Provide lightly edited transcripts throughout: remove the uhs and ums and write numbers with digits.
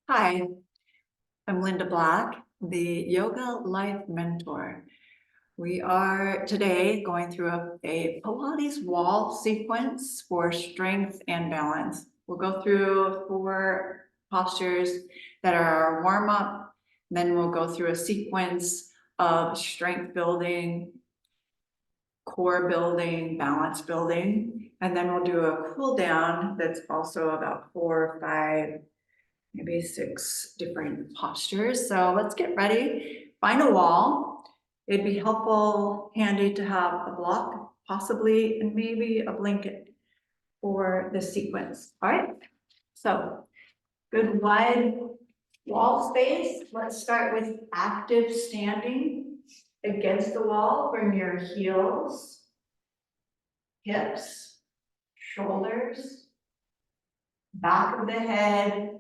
Hi, I'm Linda Black, the Yoga Life Mentor. We are today going through a Pilates wall sequence for strength and balance. We'll go through 4 postures that are our warm-up, then we'll go through a sequence of strength building, core building, balance building, and then we'll do a cool down that's also about 4 or 5, maybe 6 different postures. So let's get ready. Find a wall. It'd be helpful, handy to have a block, possibly, and maybe a blanket for the sequence. All right. So good wide wall space. Let's start with active standing against the wall. Bring your heels, hips, shoulders, back of the head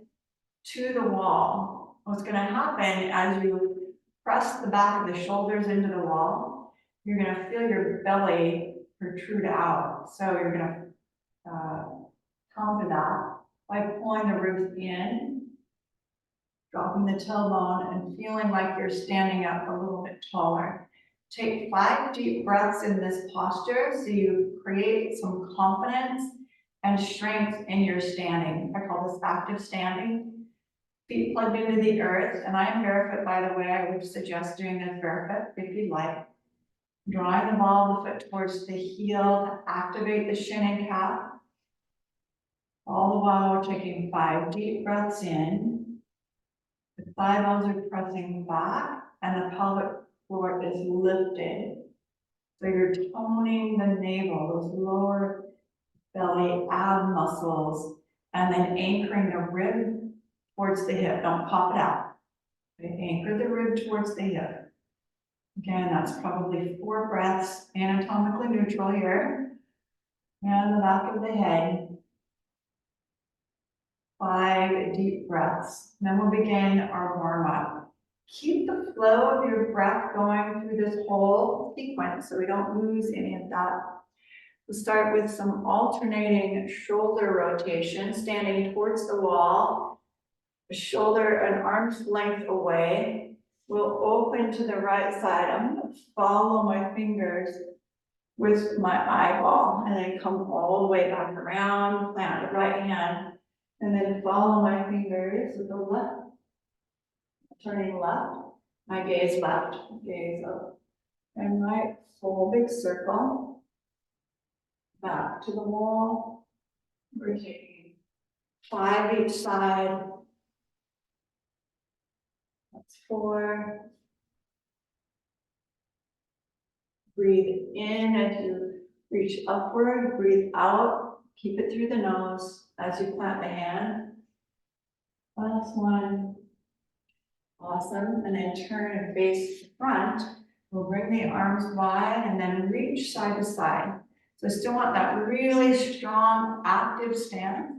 to the wall. What's going to happen as you press the back of the shoulders into the wall, you're going to feel your belly protrude out. So you're going to counter that by pulling the roof in, dropping the tailbone, and feeling like you're standing up a little bit taller. Take 5 deep breaths in this posture so you create some confidence and strength in your standing. I call this active standing. Feet plugged into the earth, and I am barefoot, by the way. I would suggest doing this barefoot if you'd like. Drawing the ball of the foot towards the heel to activate the shin and calf. All the while we're taking 5 deep breaths in. The thigh bones are pressing back, and the pelvic floor is lifted. So you're toning the navel, those lower belly ab muscles, and then anchoring the rib towards the hip. Don't pop it out. Okay, anchor the rib towards the hip. Again, that's probably 4 breaths, anatomically neutral here. And the back of the head. 5 deep breaths. Then we'll begin our warm-up. Keep the flow of your breath going through this whole sequence so we don't lose any of that. We'll start with some alternating shoulder rotation, standing towards the wall. A shoulder an arm's length away. We'll open to the right side. I'm going to follow my fingers with my eyeball and then come all the way back around, plant the right hand, and then follow my fingers with the left, turning left, my gaze left, gaze up, and right, full big circle, back to the wall. We're taking 5 each side. That's 4. Breathe in as you reach upward, breathe out, keep it through the nose as you plant the hand. Last one. Awesome. And then turn and face the front. We'll bring the arms wide and then reach side to side. So still want that really strong active stance.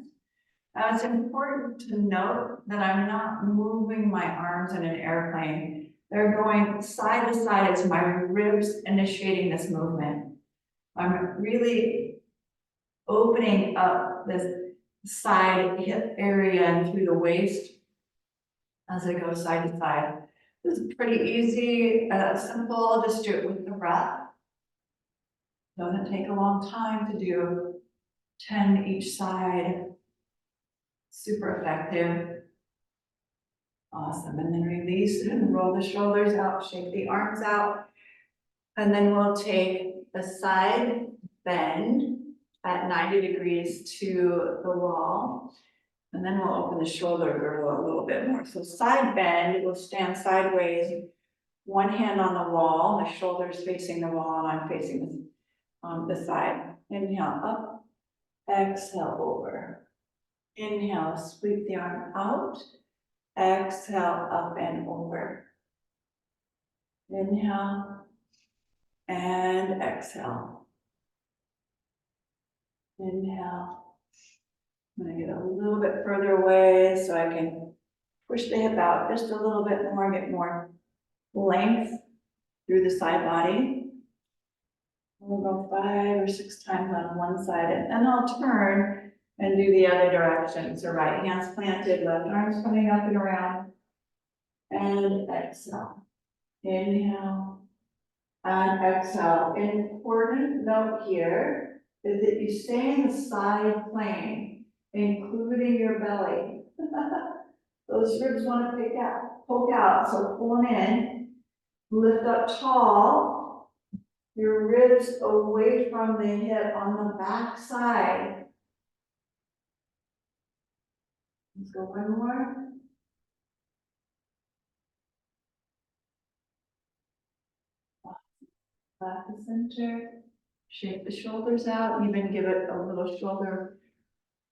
It's important to note that I'm not moving my arms in an airplane. They're going side to side as my ribs initiating this movement. I'm really opening up this side hip area and through the waist as I go side to side. This is pretty easy, simple. I'll just do it with the breath. Doesn't take a long time to do. 10 each side. Super effective. Awesome. And then release and roll the shoulders out, shake the arms out. And then we'll take the side bend at 90 degrees to the wall. And then we'll open the shoulder girdle a little bit more. So side bend, we'll stand sideways, one hand on the wall, the shoulders facing the wall, and I'm facing the side. Inhale up, exhale over. Inhale, sweep the arm out. Exhale, up and over. Inhale and exhale. Inhale. I'm going to get a little bit further away so I can push the hip out just a little bit more, get more length through the side body. We'll go 5 or 6 times on one side, and then I'll turn And do the other direction. So right hand's planted, left arm's coming up and around. And exhale. Inhale. And exhale. Important note here is that you stay in the side plane, including your belly. Those ribs want to poke out. So pulling in, lift up tall, your ribs away from the hip on the back side. Let's go one more. Back to center. Shake the shoulders out, even give it a little shoulder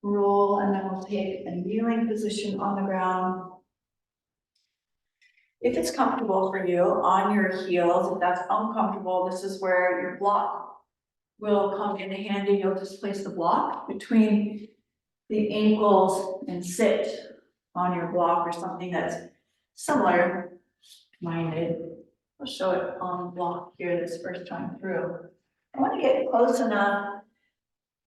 roll, and then we'll take a kneeling position on the ground. If it's comfortable for you, on your heels. If that's uncomfortable, this is where your block will come in handy. You'll just place the block between the ankles and sit on your block or something that's similar minded. I'll show it on the block here this first time through. I want to get close enough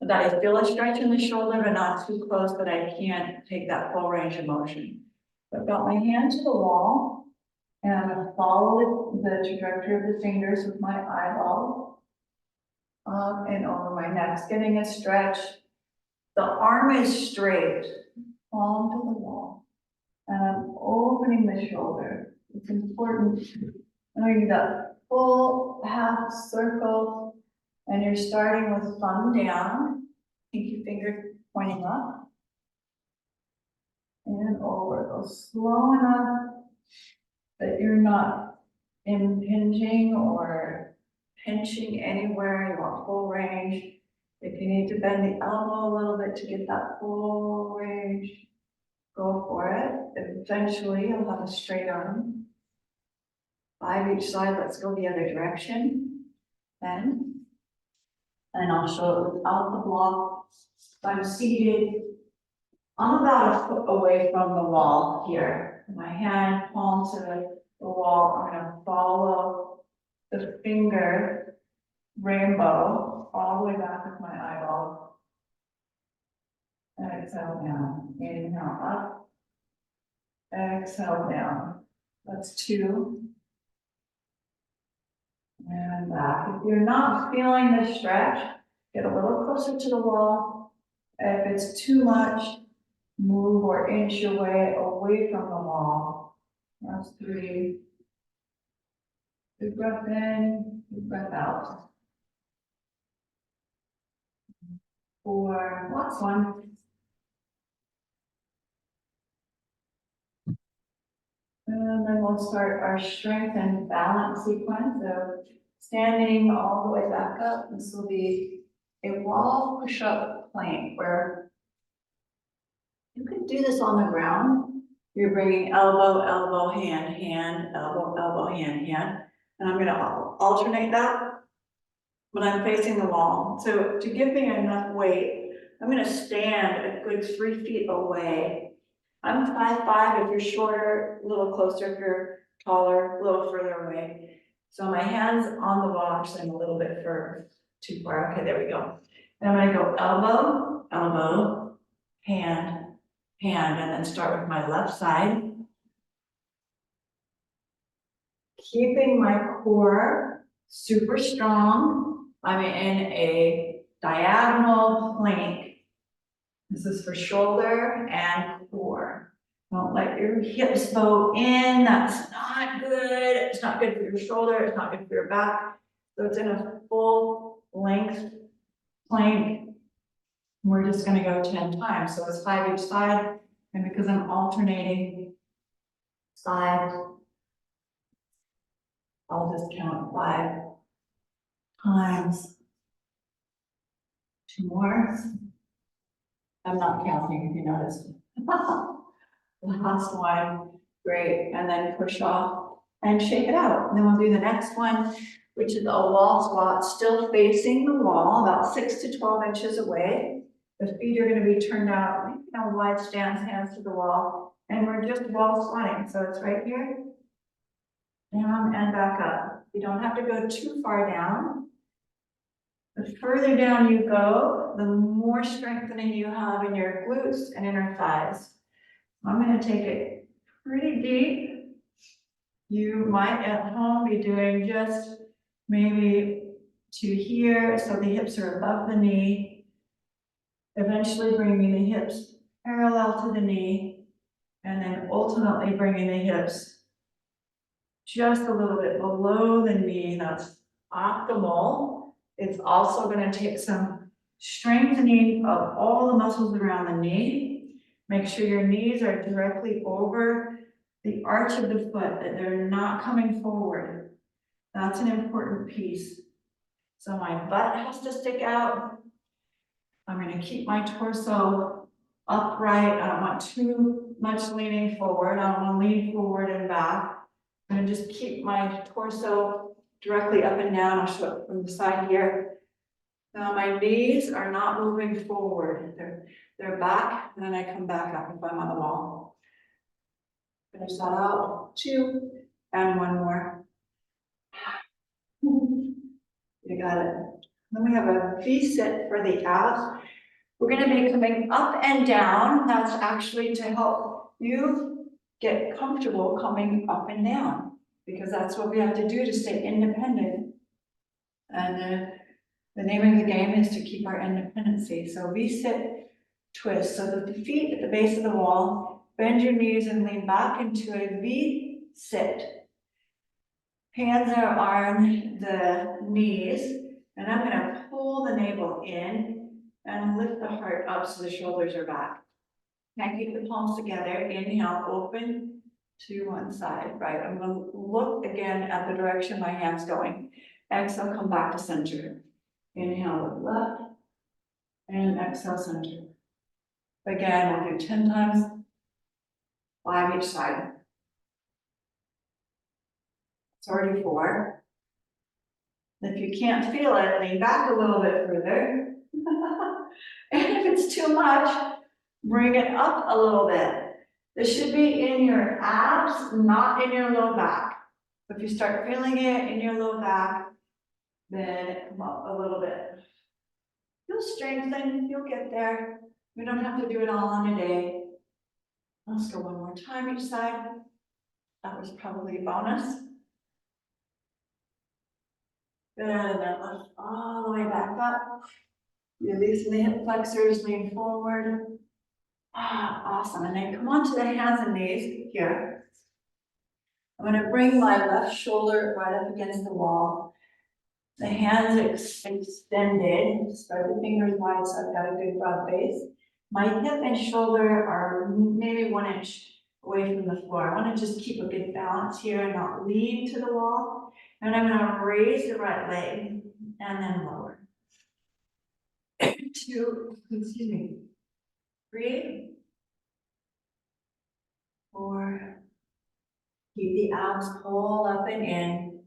that I feel a stretch in the shoulder, but not too close that I can't take that full range of motion. So I've got my hand to the wall, and I'm going to follow the trajectory of the fingers with my eyeball up and over my neck, getting a stretch. The arm is straight, palm to the wall, and I'm opening the shoulder. It's important. I'm doing that full half circle. And you're starting with thumb down, pinky finger pointing up, and over. Go slow enough that you're not impinging or pinching anywhere. You want full range. If you need to bend the elbow a little bit to get that full range, go for it. Eventually, you'll have a straight arm. 5 each side. Let's go the other direction. Bend. And I'll show it without the block. I'm seated. I'm about a foot away from the wall here. My hand palm to the wall. I'm going to follow the finger rainbow all the way back with my eyeball. And exhale down. Inhale up. Exhale down. That's 2. And back. If you're not feeling the stretch, get a little closer to the wall. If it's too much, move or inch your way away from the wall. That's 3. Big breath in, big breath out. 4, last one. And then we'll start our strength and balance sequence. So standing all the way back up, this will be a wall push-up plank where you can do this on the ground. You're bringing elbow, elbow, hand, hand, elbow, elbow, hand, hand. And I'm going to alternate that when I'm facing the wall. So to give me enough weight, I'm going to stand a good 3 feet away. I'm 5'5" if you're shorter, a little closer if you're taller, a little further away. So my hand's on the wall, actually I'm a little bit too far. Okay, there we go. And I'm going to go elbow, elbow, hand, hand, and then start with my left side. Keeping my core super strong. I'm in a diagonal plank. This is for shoulder and core. Don't let your hips bow in. That's not good. It's not good for your shoulder. It's not good for your back. So it's in a full length plank. We're just going to go 10 times. So it's 5 each side. And because I'm alternating sides, I'll just count 5 times. 2 more. I'm not counting if you noticed. Last one. Great. And then push off and shake it out. And then we'll do the next one, which is a wall squat, still facing the wall, about 6 to 12 inches away. The feet are going to be turned out, wide stance, hands to the wall. And we're just wall squatting. So it's right here, down and back up. You don't have to go too far down. The further down you go, the more strengthening you have in your glutes and inner thighs. I'm gonna take it pretty deep. You might at home be doing just maybe to here, so the hips are above the knee. Eventually bringing the hips parallel to the knee, and then ultimately bringing the hips just a little bit below the knee. That's optimal. It's also going to take some strengthening of all the muscles around the knee. Make sure your knees are directly over the arch of the foot, that they're not coming forward. That's an important piece. So my butt has to stick out. I'm going to keep my torso upright. I don't want too much leaning forward. I don't want to lean forward and back. I'm going to just keep my torso directly up and down. I'll show it from the side here. Now my knees are not moving forward. They're back, and then I come back up if I'm on the wall. Finish that out. 2 and 1 more. You got it. Then we have a V-sit for the abs. We're going to be coming up and down. That's actually to help you get comfortable coming up and down, because that's what we have to do to stay independent. And the name of the game is to keep our independency. So V-sit, twist. So the feet at the base of the wall, bend your knees and lean back into a V-sit. Hands are on the knees, and I'm going to pull the navel in and lift the heart up so the shoulders are back. Now keep the palms together. Inhale, open to one side, right? I'm going to look again at the direction my hand's going. Exhale, come back to center. Inhale, left, and exhale, center. Again, we'll do 10 times, 5 each side. It's already 4. If you can't feel it, lean back a little bit further. And if it's too much, bring it up a little bit. This should be in your abs, not in your low back. If you start feeling it in your low back, then come up a little bit. You'll strengthen, you'll get there. We don't have to do it all in a day. Let's go one more time each side. That was probably a bonus. Good, and then lift all the way back up. Release the hip flexors, lean forward. Awesome. And then come onto the hands and knees here. I'm going to bring my left shoulder right up against the wall. The hands extended. Spread the fingers wide so I've got a good broad base. My hip and shoulder are maybe 1 inch away from the floor. I want to just keep a good balance here and not lean to the wall. And I'm going to raise the right leg and then lower. 2, excuse me. 3, 4. Keep the abs pulled up and in.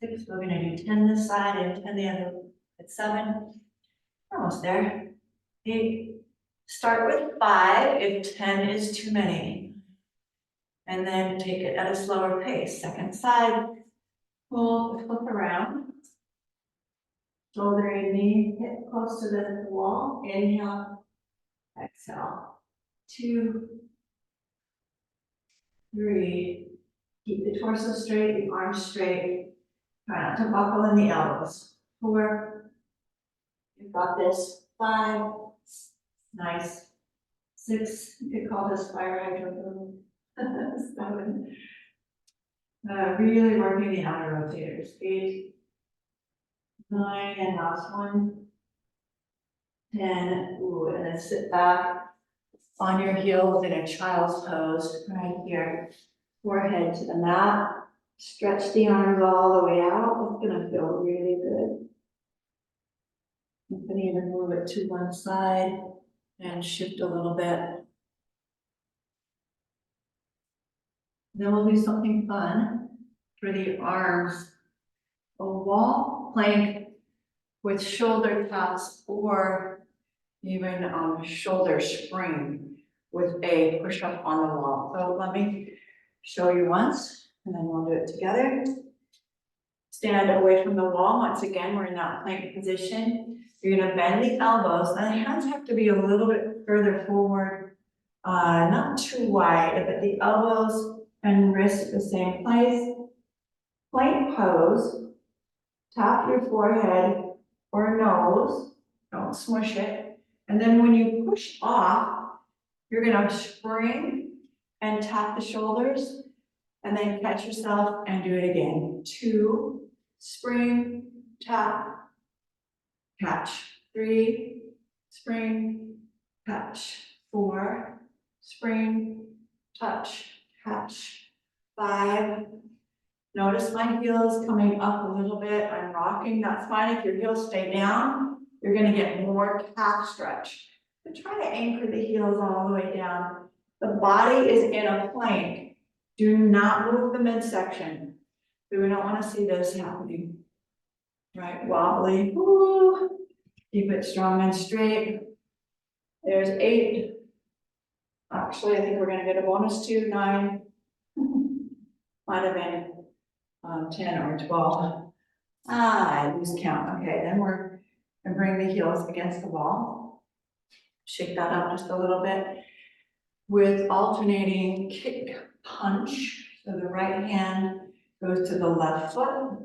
6, we're going to do 10 this side and 10 the other. At 7, almost there. 8, start with 5 if 10 is too many. And then take it at a slower pace. Second side, pull, flip around. Shoulder and knee, hip close to the wall. Inhale, exhale. 2, 3. Keep the torso straight, the arms straight. Try not to buckle in the elbows. 4, you've got this. 5, nice. 6, you could call this fire hydrant. 7, really working the outer rotators. 8, 9, and last one. 10, ooh, and then sit back on your heels in a child's pose right here. Forehead to the mat. Stretch the arms all the way out. It's gonna feel really good. You can even move it to one side and shift a little bit. Then we'll do something fun for the arms. A wall plank with shoulder taps or even shoulder spring with a push-up on the wall. So let me show you once, and then we'll do it together. stand away from the wall. Once again, we're in that plank position. You're gonna bend the elbows, and the hands have to be a little bit further forward, not too wide, but the elbows and wrists the same place. Plank pose, tap your forehead or nose, don't smush it. And then when you push off, you're gonna spring and tap the shoulders, and then catch yourself and do it again. 2, spring, tap, catch. 3, spring, catch. 4, spring, touch, catch. 5, notice my heels coming up a little bit. I'm rocking, that's fine. If your heels stay down, you're gonna get more calf stretch. But try to anchor the heels all the way down. The body is in a plank. Do not move the midsection. We don't want to see this happening. Right, wobbly, woo. Keep it strong and straight. There's 8. Actually, I think we're gonna get a bonus 2, 9. Might have been 10 or 12. I lose count. Okay, then we're gonna bring the heels against the wall. Shake that up just a little bit with alternating kick, punch. So the right hand goes to the left foot,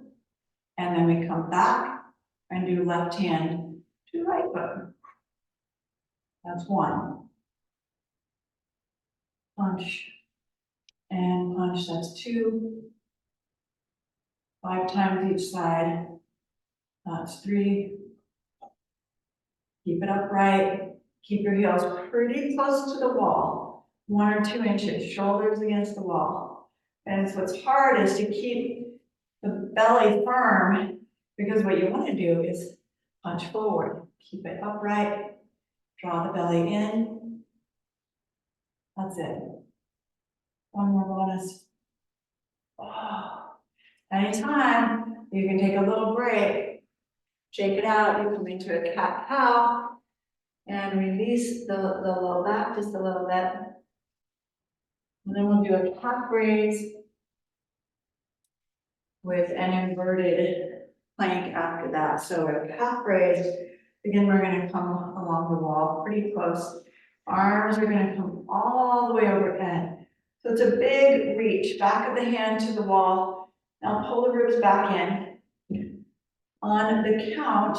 and then we come back and do left hand to right foot. That's 1. Punch and punch, that's 2. 5 times each side, that's 3. Keep it upright. Keep your heels pretty close to the wall, 1 or 2 inches, shoulders against the wall. And so what's hard is to keep the belly firm, because what you want to do is punch forward. Keep it upright, draw the belly in. That's it. 1 more bonus. Oh. Anytime, you can take a little break, shake it out, you come into a cat-cow, and release the low back just a little bit. And then we'll do a calf raise with an inverted plank after that. So a calf raise, again, we're gonna come along the wall pretty close. Arms are gonna come all the way overhead. So it's a big reach, back of the hand to the wall. Now pull the ribs back in. On the count,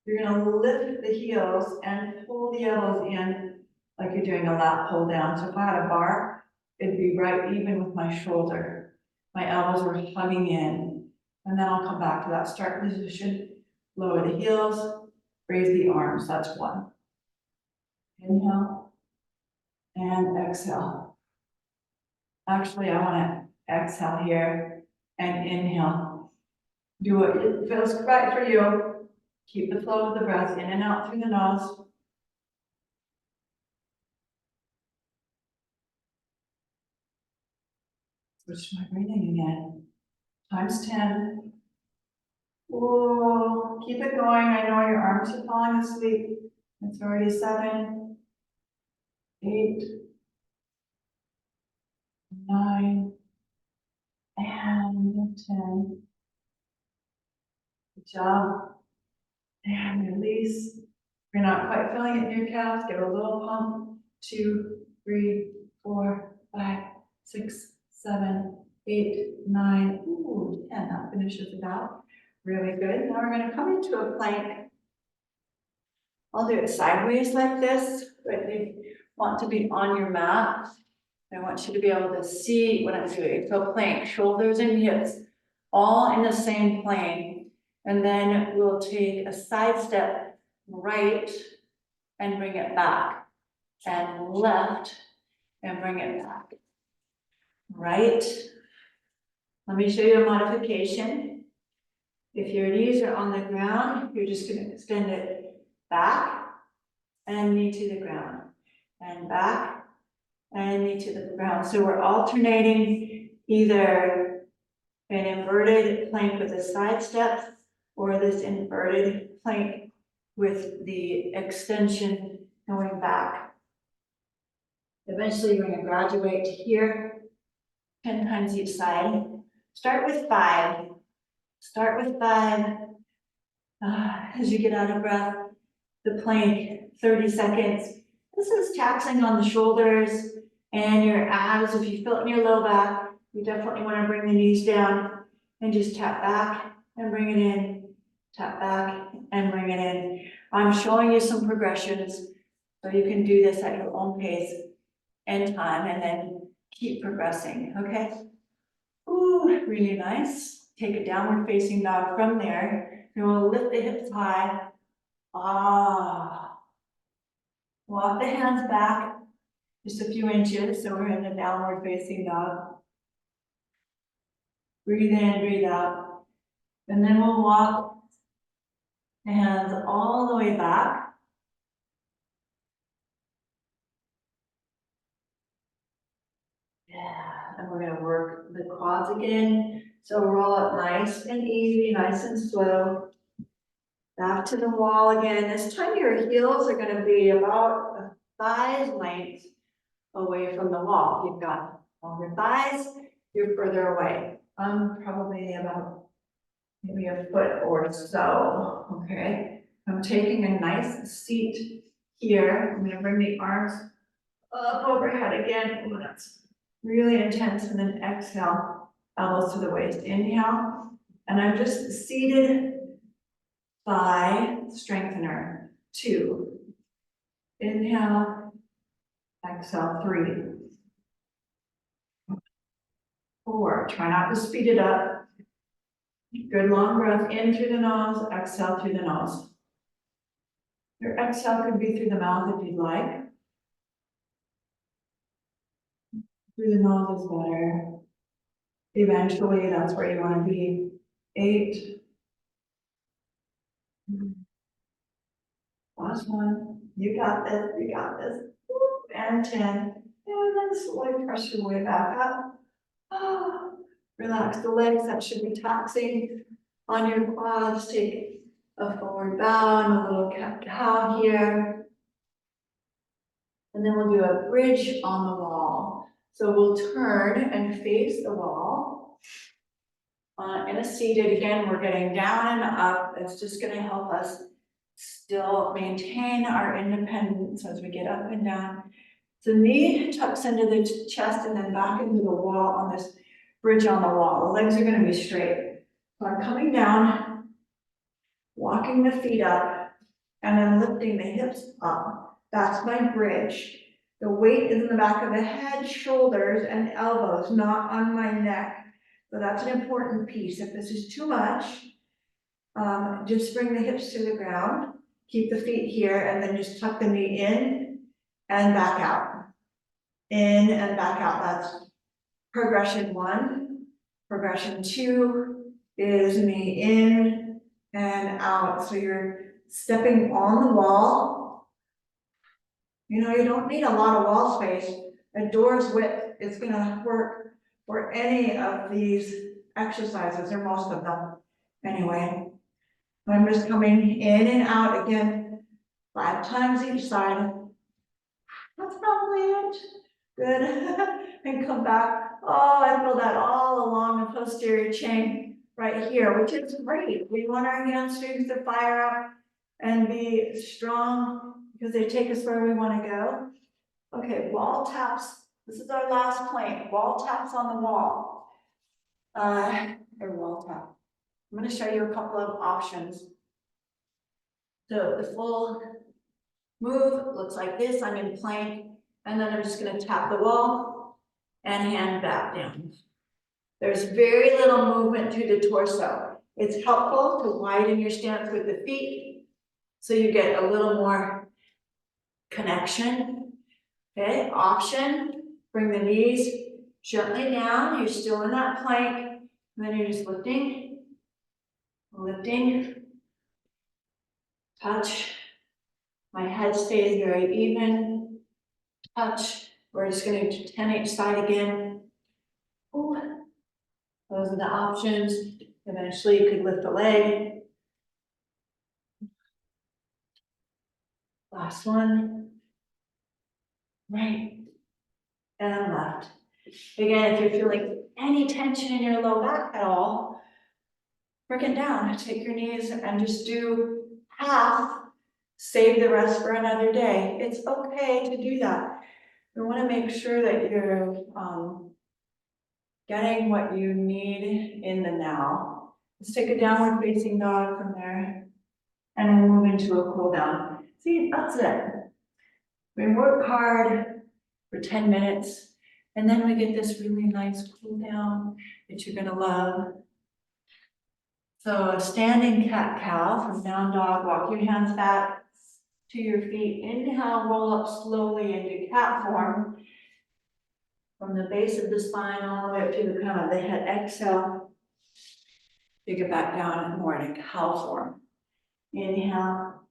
you're gonna lift the heels and pull the elbows in like you're doing a lat pull down. So if I had a bar, it'd be right even with my shoulder. My elbows were hugging in. And then I'll come back to that start position. Lower the heels, raise the arms, that's 1. Inhale and exhale. Actually, I wanna exhale here and inhale. Do what feels right for you. Keep the flow of the breath in and out through the nose. Switch to my breathing again. Times 10. Whoa, keep it going. I know your arms are falling asleep. It's already 7, 8, 9, and 10. Good job. And release. If you're not quite feeling it in your calves, give it a little pump. 2, 3, 4, 5, 6, 7, 8, 9, ooh, 10. That finishes it out. Really good. Now we're going to come into a plank. I'll do it sideways like this, but if you want to be on your mat, I want you to be able to see what I'm doing. So plank, shoulders and hips, all in the same plane. And then we'll take a side step right and bring it back, and left and bring it back. Right. Let me show you a modification. If your knees are on the ground, you're just going to extend it back and knee to the ground, and back and knee to the ground. So we're alternating either an inverted plank with a side step or this inverted plank with the extension going back. Eventually, you're going to graduate to here, 10 times each side. Start with 5. Start with 5. As you get out of breath, the plank, 30 seconds. This is taxing on the shoulders and your abs. If you feel it in your low back, you definitely want to bring the knees down and just tap back and bring it in, tap back and bring it in. I'm showing you some progressions so you can do this at your own pace and time, and then keep progressing, okay? Ooh, really nice. Take a downward facing dog from there. And we'll lift the hips high. Ah. Walk the hands back just a few inches, so we're in a downward facing dog. Breathe in, breathe out. And then we'll walk the hands all the way back. Yeah, and we're gonna work the quads again. So roll up nice and easy, nice and slow. Back to the wall again. This time your heels are gonna be about a thigh's length away from the wall. You've got longer thighs, you're further away. I'm probably about maybe a foot or so, okay? I'm taking a nice seat here. I'm gonna bring the arms up overhead again. Ooh, that's really intense. And then exhale, elbows to the waist. Inhale, and I'm just seated thigh strengthener. 2. Inhale, exhale, 3. 4, try not to speed it up. Good long breath in through the nose, exhale through the nose. Your exhale could be through the mouth if you'd like. Through the nose is better. Eventually, that's where you want to be. 8. Last one. You got this, you got this. And 10. And then slowly press your way back up. Relax the legs, that should be taxing on your quads. Take a forward bow and a little cat-cow here. And then we'll do a bridge on the wall. So we'll turn and face the wall. In a seated, again, we're getting down and up. It's just gonna help us still maintain our independence as we get up and down. The knee tucks into the chest and then back into the wall on this bridge on the wall. The legs are gonna be straight. So I'm coming down, walking the feet up, and then lifting the hips up. That's my bridge. The weight is in the back of the head, shoulders, and elbows, not on my neck. So that's an important piece. If this is too much, just bring the hips to the ground, keep the feet here, and then just tuck the knee in and back out. In and back out. That's progression 1. Progression 2 is knee in and out. So you're stepping on the wall. You know, you don't need a lot of wall space. A door's width is gonna work for any of these exercises, or most of them anyway. I'm just coming in and out again, 5 times each side. That's probably it. Good. And come back. Oh, I feel that all along the posterior chain right here, which is great. We want our hamstrings to fire up and be strong because they take us where we want to go. Okay, wall taps. This is our last plank. Wall taps on the wall. Or wall tap. I'm going to show you a couple of options. So the full move looks like this. I'm in plank, and then I'm just going to tap the wall and hand back down. There's very little movement through the torso. It's helpful to widen your stance with the feet so you get a little more connection. Okay, option, bring the knees gently down. You're still in that plank, and then you're just lifting, lifting, touch. My head stays very even. Touch. We're just going to 10 each side again. Ooh. Those are the options. Eventually you could lift the leg. Last one. Right. And left. Again, if you're feeling any tension in your low back at all, bring it down, take your knees and just do half, save the rest for another day. It's okay to do that. We want to make sure that you're getting what you need in the now. Let's take a downward facing dog from there and we'll move into a cool down. See, that's it. We work hard for 10 minutes and then we get this really nice cool down that you're gonna love. So a standing cat-cow from down dog, walk your hands back to your feet. Inhale, roll up slowly into cat form. From the base of the spine all the way up to the crown of the head. Exhale, take it back down and more in cow form. Inhale,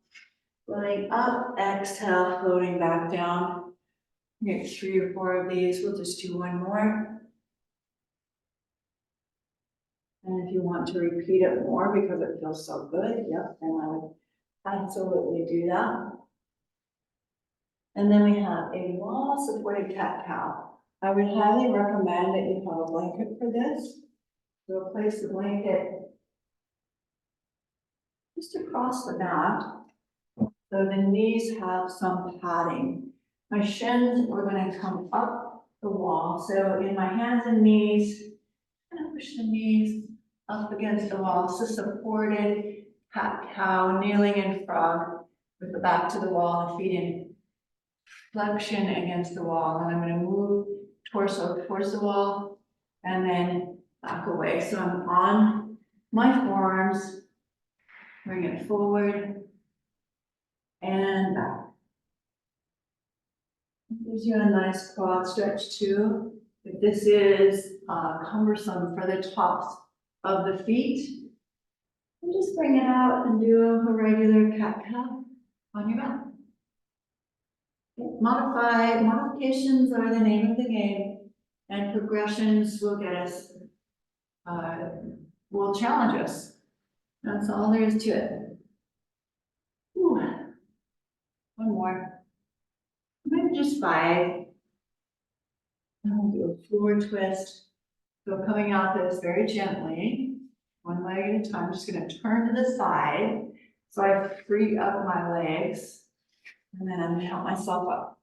floating up, exhale, floating back down. Get 3 or 4 of these, we'll just do one more. And if you want to repeat it more because it feels so good, yep, then I would absolutely do that. And then we have a wall supported cat-cow. I would highly recommend that you have a blanket for this. So place the blanket just across the back, so the knees have some padding. My shins are going to come up the wall. So in my hands and knees, I'm going to push the knees up against the wall. So supported cat-cow, kneeling in frog with the back to the wall and feet in flexion against the wall. And I'm going to move torso towards the wall and then back away. So I'm on my forearms, bring it forward and back. Gives you a nice quad stretch too. If this is cumbersome for the tops of the feet, and just bring it out and do a regular cat-cow on your back. Modifications are the name of the game, and progressions will get us, will challenge us. That's all there is to it. Ooh. One more. Maybe just 5. I'll do a floor twist. So coming out this very gently, one leg at a time. I'm just going to turn to the side so I free up my legs, and then I'm going to help myself up.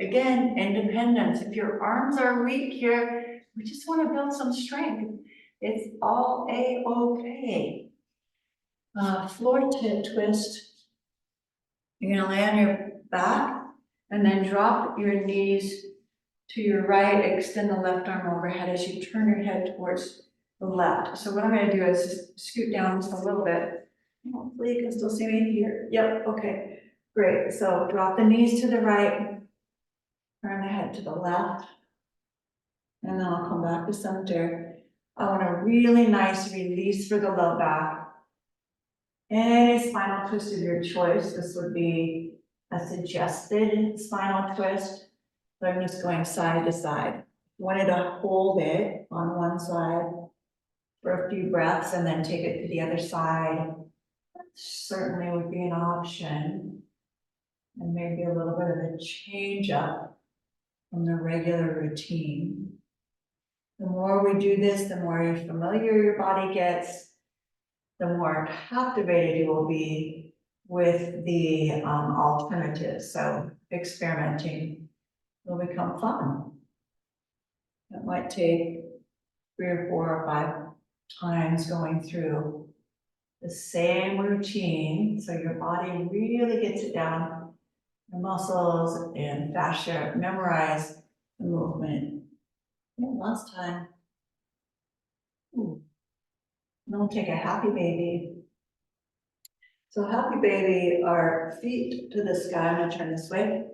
Again, independence. If your arms are weak here, we just want to build some strength. It's all a-okay. Floor twist. You're going to lay on your back and then drop your knees to your right, extend the left arm overhead as you turn your head towards the left. So what I'm going to do is just scoot down just a little bit. Hopefully you can still see me here. Yep, okay, great. So drop the knees to the right, turn the head to the left, and then I'll come back to center. I want a really nice release for the low back. Any spinal twist of your choice. This would be a suggested spinal twist. So I'm just going side to side. Wanted to hold it on one side for a few breaths and then take it to the other side. That certainly would be an option. And maybe a little bit of a change up from the regular routine. The more we do this, the more familiar your body gets, the more captivated you will be with the alternatives. So experimenting will become fun. It might take 3 or 4 or 5 times going through the same routine, so your body really gets it down, the muscles and fascia memorize the movement. Yeah, last time. Ooh. And we'll take a happy baby. So happy baby, our feet to the sky. I'm gonna turn this way,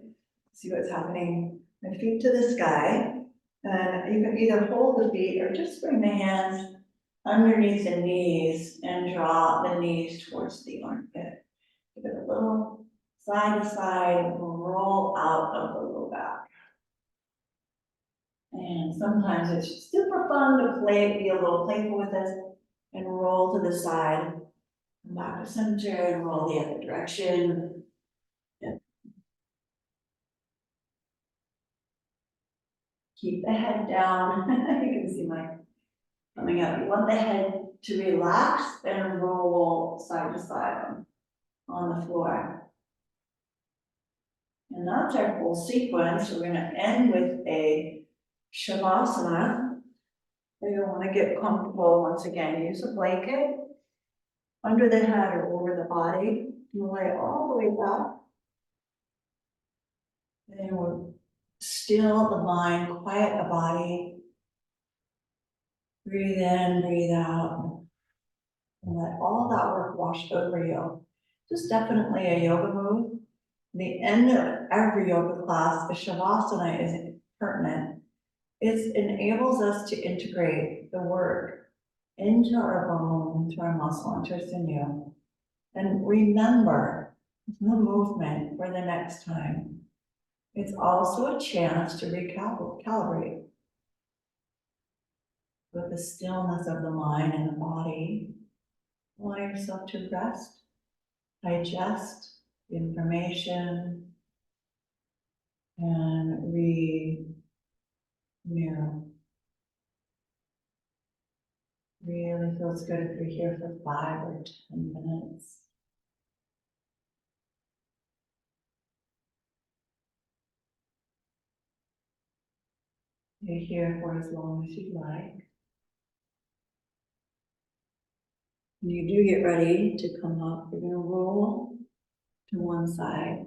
see what's happening. My feet to the sky. And you can either hold the feet or just bring the hands underneath the knees and draw the knees towards the armpit. Give it a little side to side, roll out of the low back. And sometimes it's super fun to play, be a little playful with this, and roll to the side, come back to center and roll the other direction. Yep. Keep the head down. You can see my coming up. You want the head to relax and roll side to side on the floor. And that's our whole sequence. We're gonna end with a Savasana. You're gonna wanna get comfortable once again. Use a blanket under the head or over the body. You lay all the way back. And then we'll still the mind, quiet the body. Breathe in, breathe out. And let all that work wash over you. This is definitely a yoga move. The end of every yoga class, the Shavasana is pertinent. It enables us to integrate the work into our bone, into our muscle, into our sinew. And remember the movement for the next time. It's also a chance to recalibrate with the stillness of the mind and the body. Allow yourself to rest, digest the information, and renew. Really feels good if you're here for 5 or 10 minutes. You're here for as long as you'd like. When you do get ready to come up, you're going to roll to one side.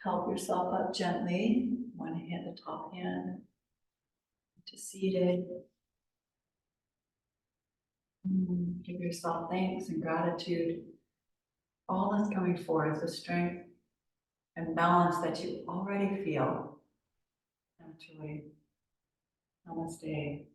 Help yourself up gently. One hand, the top hand, to seated. Give yourself thanks and gratitude. All that's coming forth, the strength and balance that you already feel naturally. Namaste.